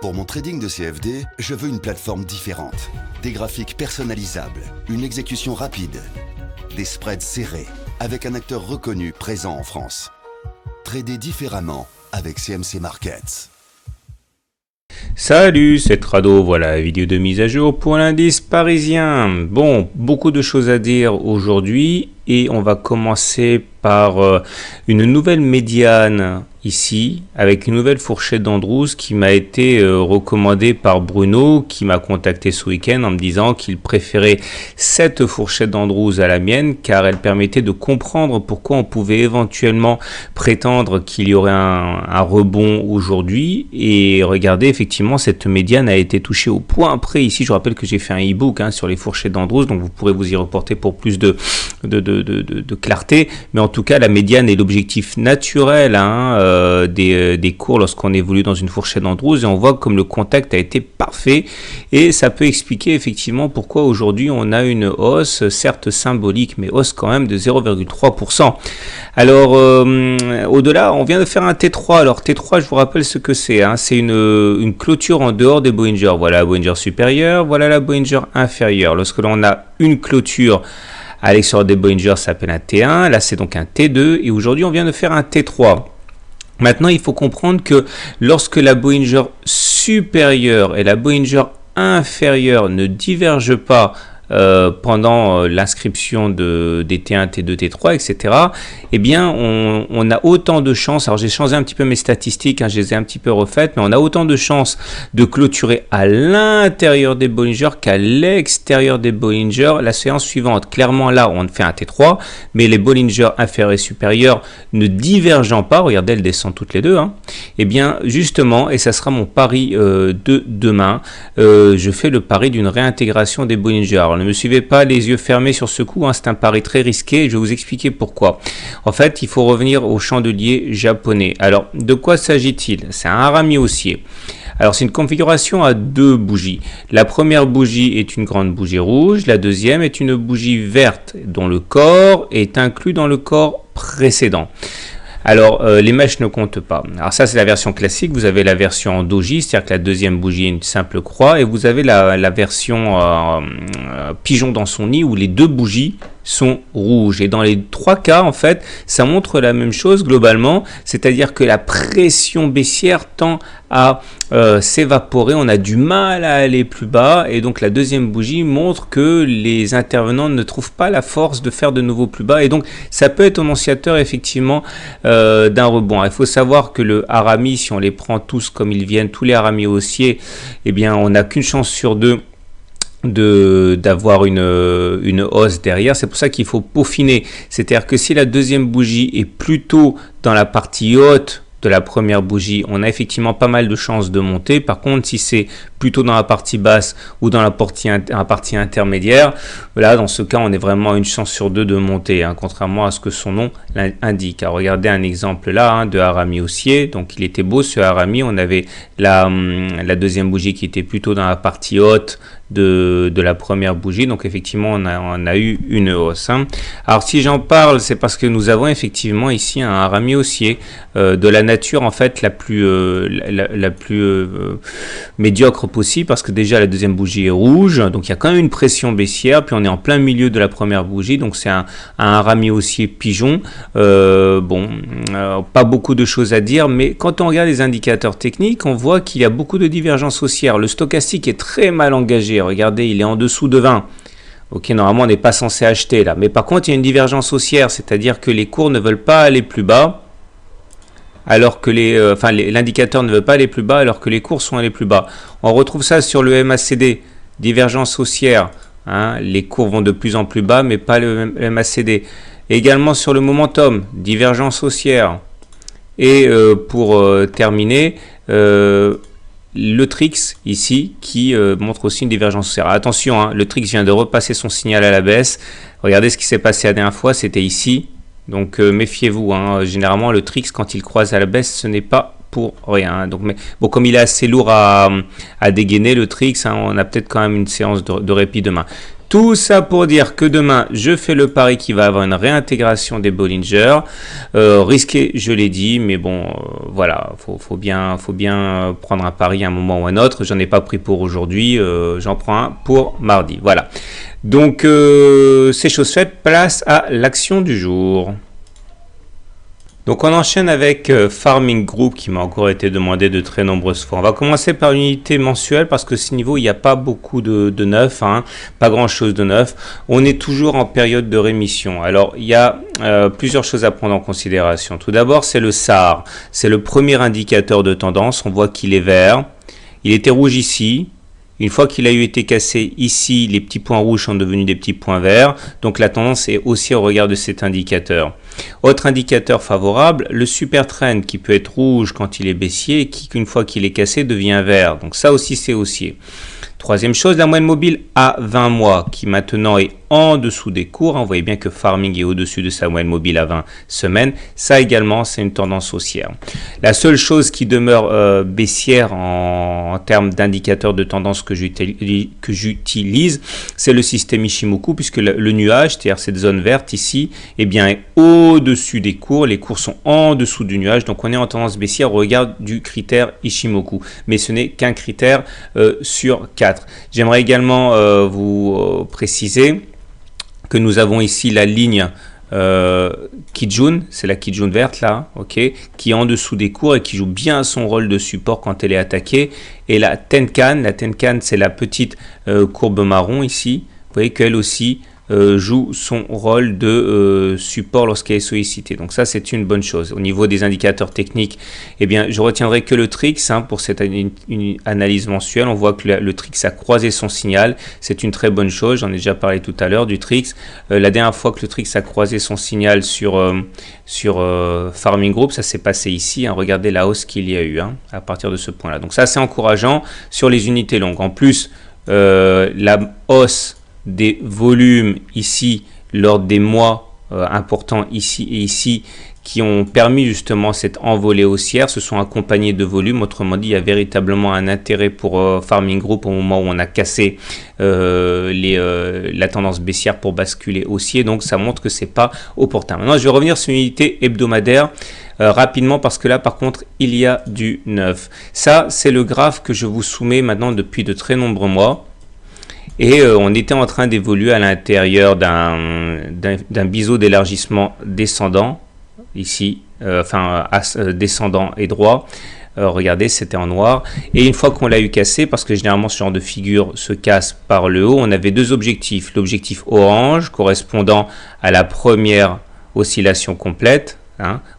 Pour mon trading de CFD, je veux une plateforme différente. Des graphiques personnalisables, une exécution rapide, des spreads serrés, avec un acteur reconnu présent en France. Trader différemment avec CMC Markets. Salut, c'est Trado, voilà la vidéo de mise à jour pour l'indice parisien. Bon, beaucoup de choses à dire aujourd'hui et on va commencer par une nouvelle médiane ici avec une nouvelle fourchette d'Andrews qui m'a été recommandée par Bruno qui m'a contacté ce week-end en me disant qu'il préférait cette fourchette d'Andrews à la mienne car elle permettait de comprendre pourquoi on pouvait éventuellement prétendre qu'il y aurait un rebond aujourd'hui. Et regardez, effectivement cette médiane a été touchée au point près ici. Je rappelle que j'ai fait un e-book sur les fourchettes d'Andrews, donc vous pourrez vous y reporter pour plus de clarté, mais en tout cas la médiane est l'objectif naturel des cours lorsqu'on évolue dans une fourchette d'Andrews, et on voit comme le contact a été parfait et ça peut expliquer effectivement pourquoi aujourd'hui on a une hausse certes symbolique mais hausse quand même de 0,3%. Alors au-delà on vient de faire un T3. Alors T3, je vous rappelle ce que c'est, c'est une clôture en dehors des Bollinger. Voilà la Bollinger supérieure, voilà la Bollinger inférieure. Lorsque l'on a une clôture à l'extérieur des Bollinger, ça s'appelle un T1, là c'est donc un T2 et aujourd'hui on vient de faire un T3. Maintenant, il faut comprendre que lorsque la Bollinger supérieure et la Bollinger inférieure ne divergent pas pendant l'inscription des T1, T2, T3, etc., eh bien, on a autant de chances, alors j'ai changé un petit peu mes statistiques, je les ai un petit peu refaites, mais on a autant de chances de clôturer à l'intérieur des Bollinger qu'à l'extérieur des Bollinger la séance suivante. Clairement, là, on fait un T3, mais les Bollinger inférieurs et supérieurs ne divergeant pas, regardez, elles descendent toutes les deux, eh bien, justement, et ça sera mon pari de demain, je fais le pari d'une réintégration des Bollinger. Alors, ne me suivez pas les yeux fermés sur ce coup, c'est un pari très risqué et je vais vous expliquer pourquoi. En fait, il faut revenir au chandelier japonais. Alors, de quoi s'agit-il? C'est un harami haussier. Alors, c'est une configuration à deux bougies. La première bougie est une grande bougie rouge, la deuxième est une bougie verte dont le corps est inclus dans le corps précédent. Alors, les mèches ne comptent pas. Alors ça, c'est la version classique. Vous avez la version en doji, c'est-à-dire que la deuxième bougie est une simple croix. Et vous avez la version pigeon dans son nid où les deux bougies sont rouges. Et dans les trois cas, en fait, ça montre la même chose globalement. C'est-à-dire que la pression baissière tend à s'évaporer. On a du mal à aller plus bas. Et donc, la deuxième bougie montre que les intervenants ne trouvent pas la force de faire de nouveau plus bas. Et donc, ça peut être annonciateur, effectivement, d'un rebond. Il faut savoir que le harami, si on les prend tous comme ils viennent, tous les haramis haussiers, eh bien, on n'a qu'une chance sur deux d'avoir une hausse derrière. C'est pour ça qu'il faut peaufiner. C'est-à-dire que si la deuxième bougie est plutôt dans la partie haute de la première bougie, on a effectivement pas mal de chances de monter. Par contre, si c'est plutôt dans la partie basse ou dans la partie intermédiaire, là, dans ce cas, on est vraiment à une chance sur deux de monter, contrairement à ce que son nom indique. Alors, regardez un exemple là de harami haussier. Donc, il était beau ce harami. On avait la deuxième bougie qui était plutôt dans la partie haute de la première bougie. Donc, effectivement, on a eu une hausse. Alors, si j'en parle, c'est parce que nous avons effectivement ici un harami haussier de la nature, en fait, la plus médiocre possible, parce que déjà la deuxième bougie est rouge, donc il y a quand même une pression baissière, puis on est en plein milieu de la première bougie, donc c'est un harami haussier pigeon. Pas beaucoup de choses à dire, mais quand on regarde les indicateurs techniques, on voit qu'il y a beaucoup de divergences haussières. Le stochastique est très mal engagé, regardez, il est en dessous de 20. Ok, normalement on n'est pas censé acheter là, mais par contre il y a une divergence haussière, c'est-à-dire que les cours ne veulent pas aller plus bas, alors que l'indicateur ne veut pas aller plus bas alors que les cours sont allés plus bas. On retrouve ça sur le MACD, divergence haussière, les cours vont de plus en plus bas mais pas le MACD. Également sur le momentum, divergence haussière. Et pour terminer, le TRIX ici qui montre aussi une divergence haussière. Attention, le TRIX vient de repasser son signal à la baisse. Regardez ce qui s'est passé la dernière fois, c'était ici. Donc méfiez-vous, généralement le TRIX quand il croise à la baisse ce n'est pas pour rien. Donc, mais bon, comme il est assez lourd à dégainer le TRIX, on a peut-être quand même une séance de répit demain. tout ça pour dire que demain, je fais le pari qu'il va avoir une réintégration des Bollinger. Risqué, je l'ai dit, mais bon, voilà, faut bien prendre un pari à un moment ou à un autre. J'en ai pas pris pour aujourd'hui, j'en prends un pour mardi. Voilà. Donc, c'est chose faite, place à l'action du jour. Donc on enchaîne avec Farming Group qui m'a encore été demandé de très nombreuses fois. On va commencer par l'unité mensuelle parce que ce niveau il n'y a pas beaucoup de neuf, hein, pas grand chose de neuf. On est toujours en période de rémission. Alors il y a plusieurs choses à prendre en considération. Tout d'abord c'est le SAR, c'est le premier indicateur de tendance. On voit qu'il est vert, il était rouge ici. Une fois qu'il a été cassé ici, les petits points rouges sont devenus des petits points verts. Donc la tendance est aussi au regard de cet indicateur. Autre indicateur favorable, le super trend qui peut être rouge quand il est baissier et qui, une fois qu'il est cassé, devient vert. Donc ça aussi c'est haussier. Troisième chose, la moyenne mobile à 20 mois qui maintenant est en dessous des cours. Vous voyez bien que Farming est au-dessus de sa moyenne mobile à 20 semaines. Ça également, c'est une tendance haussière. La seule chose qui demeure baissière en termes d'indicateurs de tendance que j'utilise, c'est le système Ichimoku, puisque le nuage, c'est-à-dire cette zone verte ici, eh bien, est au-dessus des cours. Les cours sont en dessous du nuage. Donc, on est en tendance baissière au regard du critère Ichimoku. Mais ce n'est qu'un critère sur 4. J'aimerais également vous préciser que nous avons ici la ligne Kijun, c'est la Kijun verte là, ok, qui est en dessous des cours et qui joue bien son rôle de support quand elle est attaquée. Et la Tenkan c'est la petite courbe marron ici. Vous voyez qu'elle aussi joue son rôle de support lorsqu'elle est sollicitée. Donc ça, c'est une bonne chose. Au niveau des indicateurs techniques, eh bien, je retiendrai que le Trix pour cette une analyse mensuelle. On voit que le Trix a croisé son signal. C'est une très bonne chose. J'en ai déjà parlé tout à l'heure du Trix. La dernière fois que le Trix a croisé son signal sur Farming Group, ça s'est passé ici. Hein. Regardez la hausse qu'il y a eu à partir de ce point-là. Donc ça, c'est encourageant sur les unités longues. En plus, la hausse des volumes ici lors des mois importants ici et ici qui ont permis justement cette envolée haussière se sont accompagnés de volumes. Autrement dit, il y a véritablement un intérêt pour Farming Group au moment où on a cassé la tendance baissière pour basculer haussier. Donc ça montre que c'est pas opportun. Maintenant, je vais revenir sur l'unité hebdomadaire rapidement parce que là par contre il y a du neuf. Ça c'est le graphe que je vous soumets maintenant depuis de très nombreux mois. Et on était en train d'évoluer à l'intérieur d'un biseau d'élargissement descendant, ici, descendant et droit. Regardez, c'était en noir. Et une fois qu'on l'a eu cassé, parce que généralement ce genre de figure se casse par le haut, on avait deux objectifs. L'objectif orange correspondant à la première oscillation complète,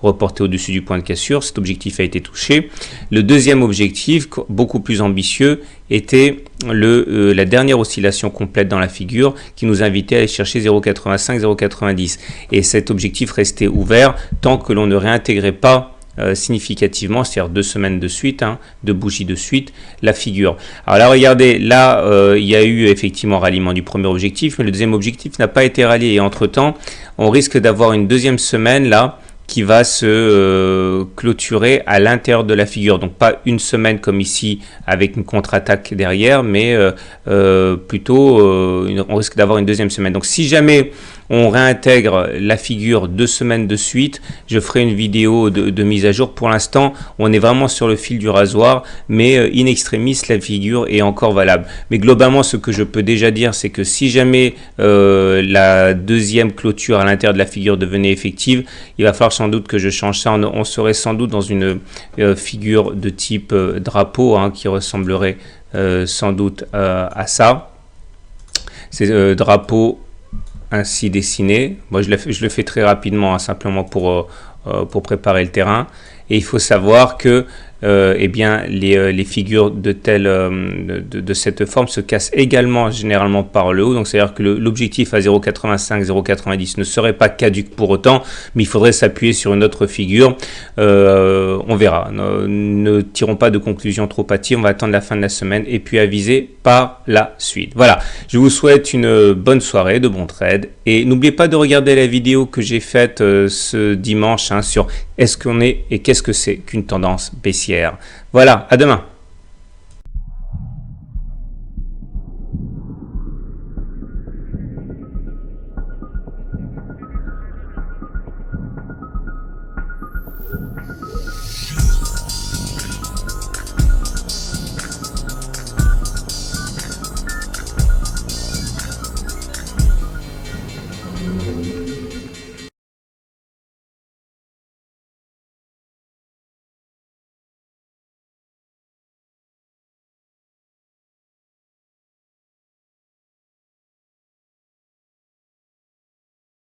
reporté au-dessus du point de cassure. Cet objectif a été touché. Le deuxième objectif, beaucoup plus ambitieux, était la dernière oscillation complète dans la figure qui nous invitait à aller chercher 0,85, 0,90. Et cet objectif restait ouvert tant que l'on ne réintégrait pas significativement, c'est-à-dire 2 semaines de suite, 2 bougies de suite, la figure. Alors là, regardez, là, il y a eu effectivement ralliement du premier objectif, mais le deuxième objectif n'a pas été rallié. Et entre-temps, on risque d'avoir une deuxième semaine, là, qui va se clôturer à l'intérieur de la figure. Donc pas une semaine comme ici avec une contre-attaque derrière, mais plutôt on risque d'avoir une deuxième semaine. Donc si jamais on réintègre la figure 2 semaines de suite, je ferai une vidéo de mise à jour. Pour l'instant, on est vraiment sur le fil du rasoir, mais in extremis, la figure est encore valable. Mais globalement, ce que je peux déjà dire, c'est que si jamais la deuxième clôture à l'intérieur de la figure devenait effective, il va falloir sans doute que je change ça. On serait sans doute dans une figure de type drapeau, qui ressemblerait sans doute à ça. C'est drapeau ainsi dessiné. Moi, je le fais très rapidement, simplement pour préparer le terrain. Et il faut savoir que eh bien, les figures de cette forme se cassent également généralement par le haut. Donc, c'est-à-dire que l'objectif à 0,85, 0,90 ne serait pas caduque pour autant, mais il faudrait s'appuyer sur une autre figure. On verra. Ne tirons pas de conclusion trop hâtive. On va attendre la fin de la semaine et puis aviser par la suite. Voilà. Je vous souhaite une bonne soirée, de bons trades. Et n'oubliez pas de regarder la vidéo que j'ai faite ce dimanche sur est-ce qu'on est et qu'est-ce que c'est qu'une tendance baissière. Voilà, à demain.